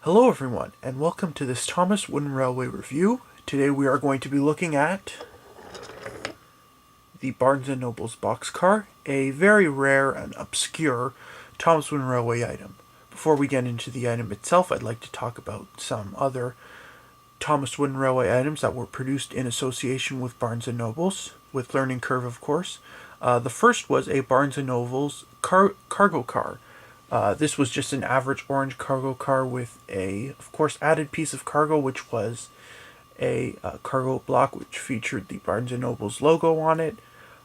Hello everyone, and welcome to this Thomas Wooden Railway review. Today we are going to be looking at the Barnes & Noble's boxcar, a very rare and obscure Thomas Wooden Railway item. Before we get into the item itself, I'd like to talk about some other Thomas Wooden Railway items that were produced in association with Barnes & Noble's, with Learning Curve of course. The first was a Barnes & Noble's cargo car. This was just an average orange cargo car with a, of course, added piece of cargo, which was a cargo block which featured the Barnes & Noble's logo on it.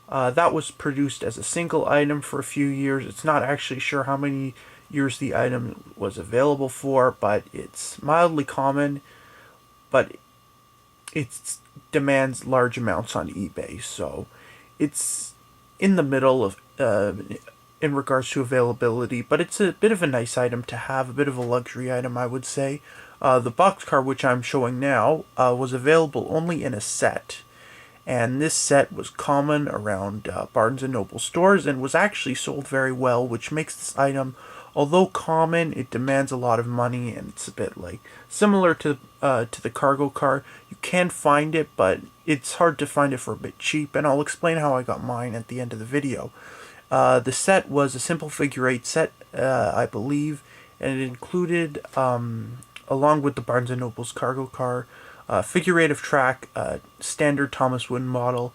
That was produced as a single item for a few years. It's not actually sure how many years the item was available for, but it's mildly common, but it demands large amounts on eBay, so it's in the middle of in regards to availability, but it's a bit of a nice item to have, a bit of a luxury item, I would say. The boxcar, which I'm showing now, was available only in a set, and this set was common around Barnes & Noble stores and was actually sold very well, which makes this item, although common, it demands a lot of money, and it's a bit like similar to the cargo car. You can find it, but it's hard to find it for a bit cheap, and I'll explain how I got mine at the end of the video. The set was a simple figure 8 set, I believe, and it included, along with the Barnes & Noble's cargo car, figure 8 of track, standard Thomas Wooden model,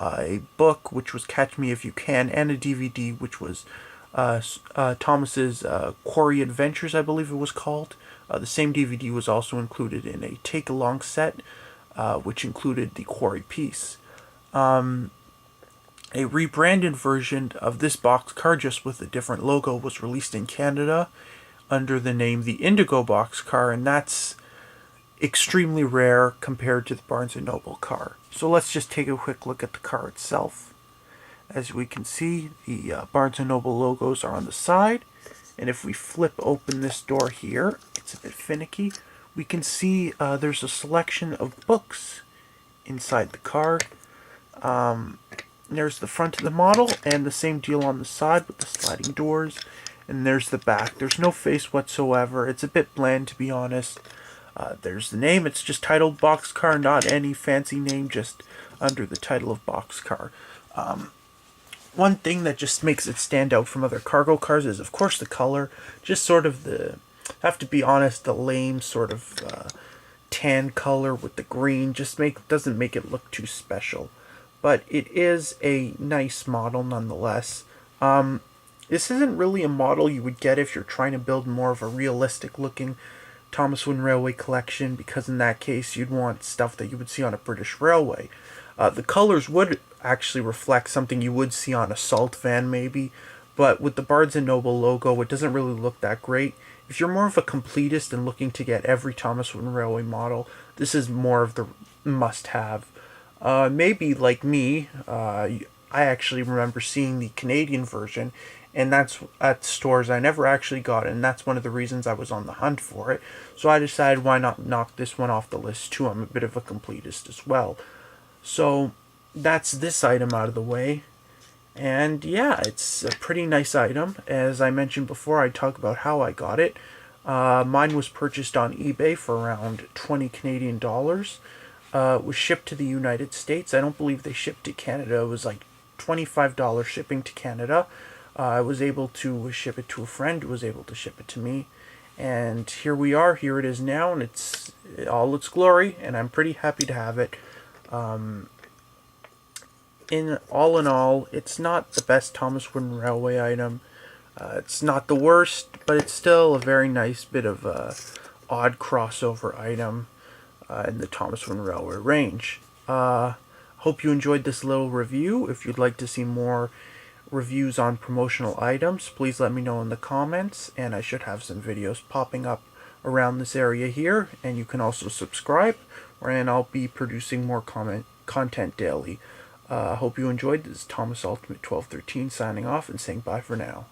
a book, which was Catch Me If You Can, and a DVD, which was Thomas's Quarry Adventures, I believe it was called. The same DVD was also included in a take-along set, which included the Quarry piece. A rebranded version of this boxcar, just with a different logo, was released in Canada under the name the Indigo boxcar, and that's extremely rare compared to the Barnes & Noble car. So let's just take a quick look at the car itself. As we can see, the Barnes & Noble logos are on the side, and if we flip open this door here, it's a bit finicky, we can see there's a selection of books inside the car. There's the front of the model, and the same deal on the side with the sliding doors. And there's the back. There's no face whatsoever. It's a bit bland, to be honest. There's the name. It's just titled Boxcar, not any fancy name, just under the title of Boxcar. One thing that just makes it stand out from other cargo cars is, of course, the color. Just sort of have to be honest, the lame sort of tan color with the green just doesn't make it look too special. But it is a nice model nonetheless. This isn't really a model you would get if you're trying to build more of a realistic looking Thomas Wooden Railway collection, because in that case you'd want stuff that you would see on a British railway. The colors would actually reflect something you would see on a salt van maybe, but with the Barnes & Noble logo it doesn't really look that great. If you're more of a completist and looking to get every Thomas Wooden Railway model, this is more of the must-have. Maybe like me, I actually remember seeing the Canadian version, and that's at stores I never actually got, and that's one of the reasons I was on the hunt for it. So I decided why not knock this one off the list too. I'm a bit of a completist as well. So that's this item out of the way. And yeah, it's a pretty nice item. As I mentioned before, I talk about how I got it. Mine was purchased on eBay for around 20 Canadian dollars. It was shipped to the United States. I don't believe they shipped to Canada. It was like $25 shipping to Canada. I was able to ship it to a friend who was able to ship it to me. And here we are. Here it is now, and it's all its glory, and I'm pretty happy to have it. In all, it's not the best Thomas Wooden Railway item. It's not the worst, but it's still a very nice bit of odd crossover item in the Thomas Wooden Railway range. Hope you enjoyed this little review. If you'd like to see more reviews on promotional items, please let me know in the comments, and I should have some videos popping up around this area here, and you can also subscribe, and I'll be producing more content daily. Hope you enjoyed. This is Thomas Ultimate 1213 signing off and saying bye for now.